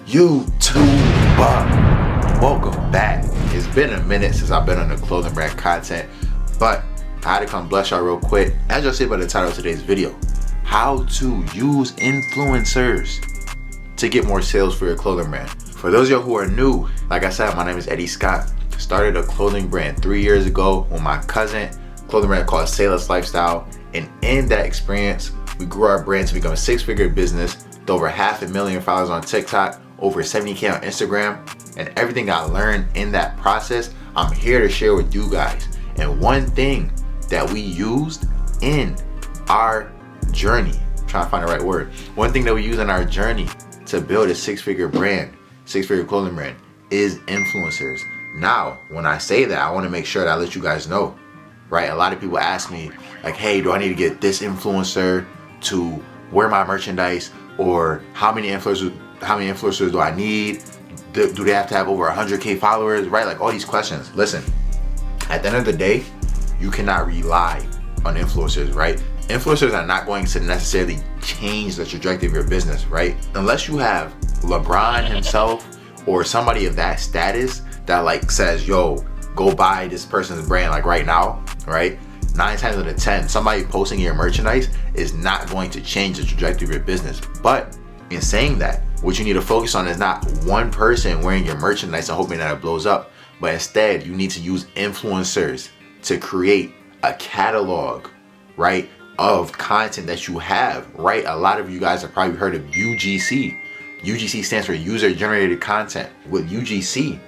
YouTube? Welcome back. It's been a minute since I've been on the clothing brand content, but I had to come bless y'all real quick. As y'all see by the title of today's video, how to use influencers to get more sales for your clothing brand. For those of y'all who are new, like I said, my name is Eddie Scott. Started a clothing brand 3 years ago with my cousin, clothing brand called Sailor's Lifestyle. And in that experience, we grew our brand to become a six-figure business with over 500,000 followers on TikTok, over 70K on Instagram, and everything I learned in that process, I'm here to share with you guys. And one thing that we used in our journey, I'm trying to find the right word, one thing that we use in our journey to build a six-figure brand, six-figure clothing brand, is influencers. Now, when I say that, I want to make sure that I let you guys know, right? A lot of people ask me, like, hey, do I need to get this influencer to wear my merchandise? Or how many influencers do I need? Do they have to have over 100K followers, right? Like all these questions. Listen, at the end of the day, you cannot rely on influencers, right? Influencers are not going to necessarily change the trajectory of your business, right? Unless you have LeBron himself or somebody of that status that like says, yo, go buy this person's brand like right now, right? 9 times out of 10, somebody posting your merchandise is not going to change the trajectory of your business. But in saying that, what you need to focus on is not one person wearing your merchandise and hoping that it blows up, but instead you need to use influencers to create a catalog, right, of content that you have, right? A lot of you guys have probably heard of UGC. UGC stands for user generated content. With UGC,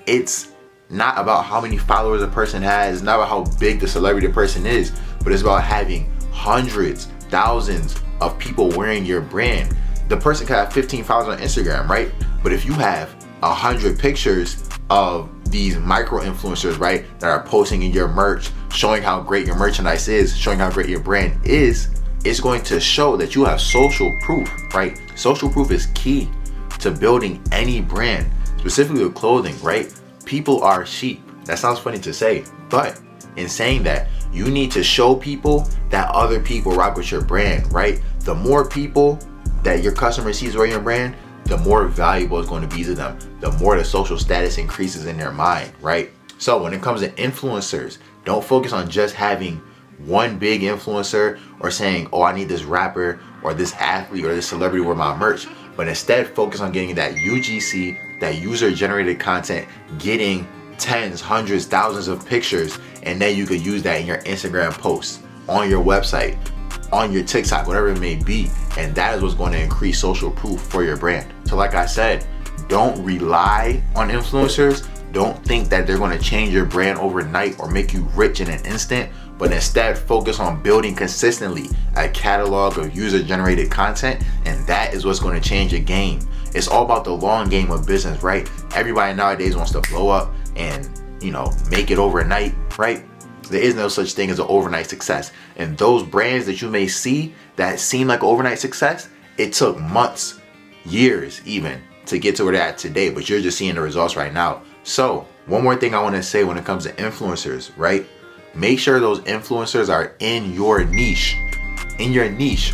it's not about how many followers a person has, it's not about how big the celebrity the person is, but it's about having hundreds, thousands of people wearing your brand. The person can have 15 followers on Instagram, right? But if you have 100 pictures of these micro influencers, right, that are posting in your merch, showing how great your merchandise is, showing how great your brand is, it's going to show that you have social proof, right? Social proof is key to building any brand, specifically with clothing, right? People are sheep. That sounds funny to say, but in saying that, you need to show people that other people rock with your brand, right? The more people that your customer sees wearing your brand, the more valuable it's going to be to them, the more the social status increases in their mind, right? So when it comes to influencers, don't focus on just having one big influencer or saying, oh, I need this rapper or this athlete or this celebrity wear my merch, but instead focus on getting that UGC, that user generated content, getting tens, hundreds, thousands of pictures, and then you could use that in your Instagram posts, on your website, on your TikTok, whatever it may be. And that is what's going to increase social proof for your brand. So like I said, don't rely on influencers. Don't think that they're going to change your brand overnight or make you rich in an instant, but instead focus on building consistently a catalog of user generated content, and that is what's going to change your game. It's all about the long game of business, right? Everybody nowadays wants to blow up and, you know, make it overnight, right? There is no such thing as an overnight success. And those brands that you may see that seem like overnight success, it took months, years even, to get to where they're at today, but you're just seeing the results right now. So one more thing I want to say when it comes to influencers, right? Make sure those influencers are in your niche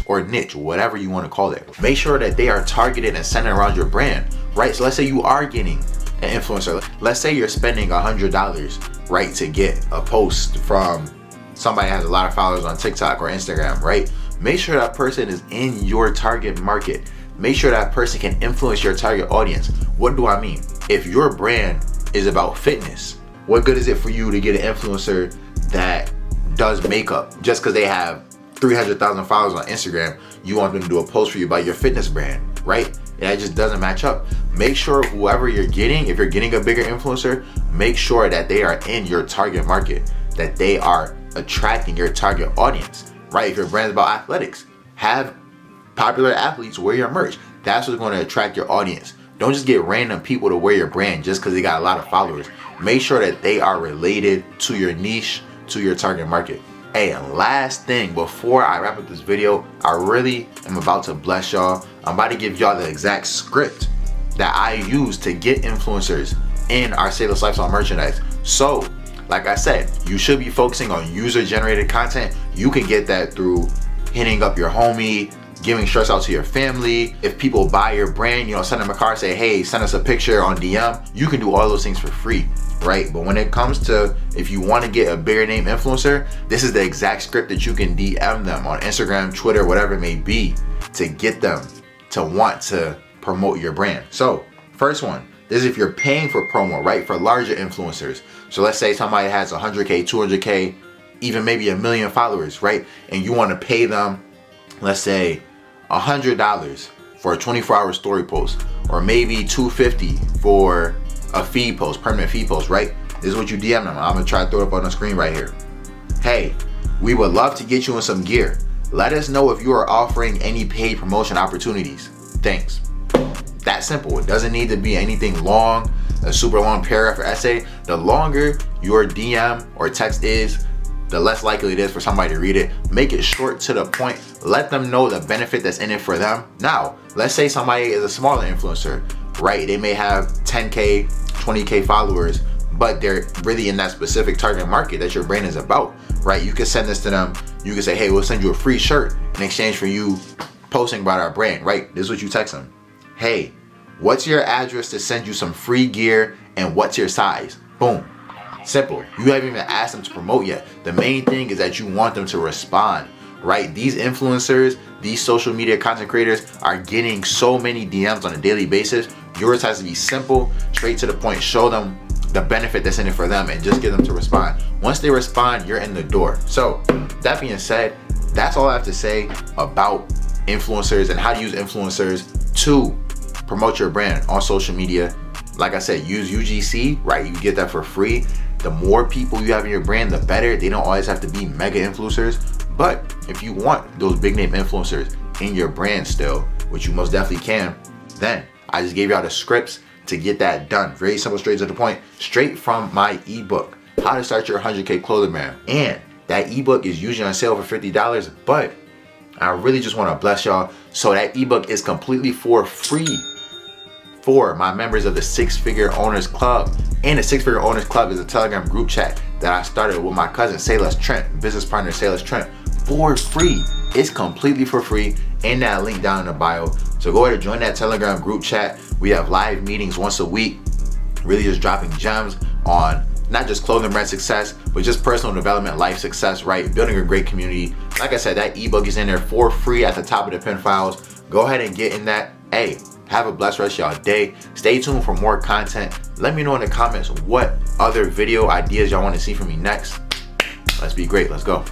or niche, whatever you want to call it. Make sure that they are targeted and centered around your brand, right? So let's say you are getting an influencer. Let's say you're spending $100, right, to get a post from somebody that has a lot of followers on TikTok or Instagram, right? Make sure that person is in your target market. Make sure that person can influence your target audience. What do I mean? If your brand is about fitness, what good is it for you to get an influencer that does makeup just because they have 300,000 followers on Instagram? You want them to do a post for you about your fitness brand, right? That just doesn't match up. Make sure whoever you're getting, if you're getting a bigger influencer, make sure that they are in your target market, that they are attracting your target audience, right? If your brand's about athletics, have popular athletes wear your merch. That's what's going to attract your audience. Don't just get random people to wear your brand just because they got a lot of followers. Make sure that they are related to your niche, to your target market. Hey, and last thing before I wrap up this video, I really am about to bless y'all. I'm about to give y'all the exact script that I use to get influencers in our Sailor's Lifestyle merchandise. So, like I said, you should be focusing on user generated content. You can get that through hitting up your homie, giving shirts out to your family. If people buy your brand, you know, send them a card, say, hey, send us a picture on DM. You can do all those things for free, right? But when it comes to, if you want to get a bigger name influencer, this is the exact script that you can DM them on Instagram, Twitter, whatever it may be, to get them to want to promote your brand. So first one, this is if you're paying for promo, right? For larger influencers. So let's say somebody has 100K, 200K, even maybe 1 million followers, right? And you want to pay them, let's say $100 for a 24-hour story post, or maybe $250 for a feed post, permanent feed post, right? This is what you DM them. I'm gonna try to throw it up on the screen right here. Hey, we would love to get you in some gear. Let us know if you are offering any paid promotion opportunities. Thanks. That simple. It doesn't need to be anything long, a super long paragraph or essay. The longer your DM or text is, the less likely it is for somebody to read it. Make it short to the point. Let them know the benefit that's in it for them. Now, let's say somebody is a smaller influencer, right? They may have 10K, 20K followers, but they're really in that specific target market that your brand is about, right? You can send this to them. You can say, hey, we'll send you a free shirt in exchange for you posting about our brand, right? This is what you text them. Hey, what's your address to send you some free gear, and what's your size? Boom. Simple. You haven't even asked them to promote yet. The main thing is that you want them to respond, right? These influencers, these social media content creators are getting so many DMs on a daily basis. Yours has to be simple, straight to the point. Show them the benefit that's in it for them and just get them to respond. Once they respond, you're in the door. So that being said, that's all I have to say about influencers and how to use influencers to promote your brand on social media. Like I said, use UGC, right? You get that for free. The more people you have in your brand, the better. They don't always have to be mega influencers, but if you want those big name influencers in your brand still, which you most definitely can, then I just gave you all the scripts to get that done. Very simple, straight to the point, straight from my ebook, How to Start Your 100K Clothing Brand. And that ebook is usually on sale for $50, but I really just want to bless y'all. So that ebook is completely for free for my members of the Six Figure Owners Club. And the Six Figure Owners Club is a Telegram group chat that I started with my cousin, Sayles Trent, business partner Sayles Trent, for free. It's completely for free in that link down in the bio. So go ahead and join that Telegram group chat. We have live meetings once a week, really just dropping gems on not just clothing brand success, but just personal development, life success, right? Building a great community. Like I said, that ebook is in there for free at the top of the pin files. Go ahead and get in that. Hey, have a blessed rest of y'all day. Stay tuned for more content. Let me know in the comments what other video ideas y'all want to see from me next. Let's be great. Let's go.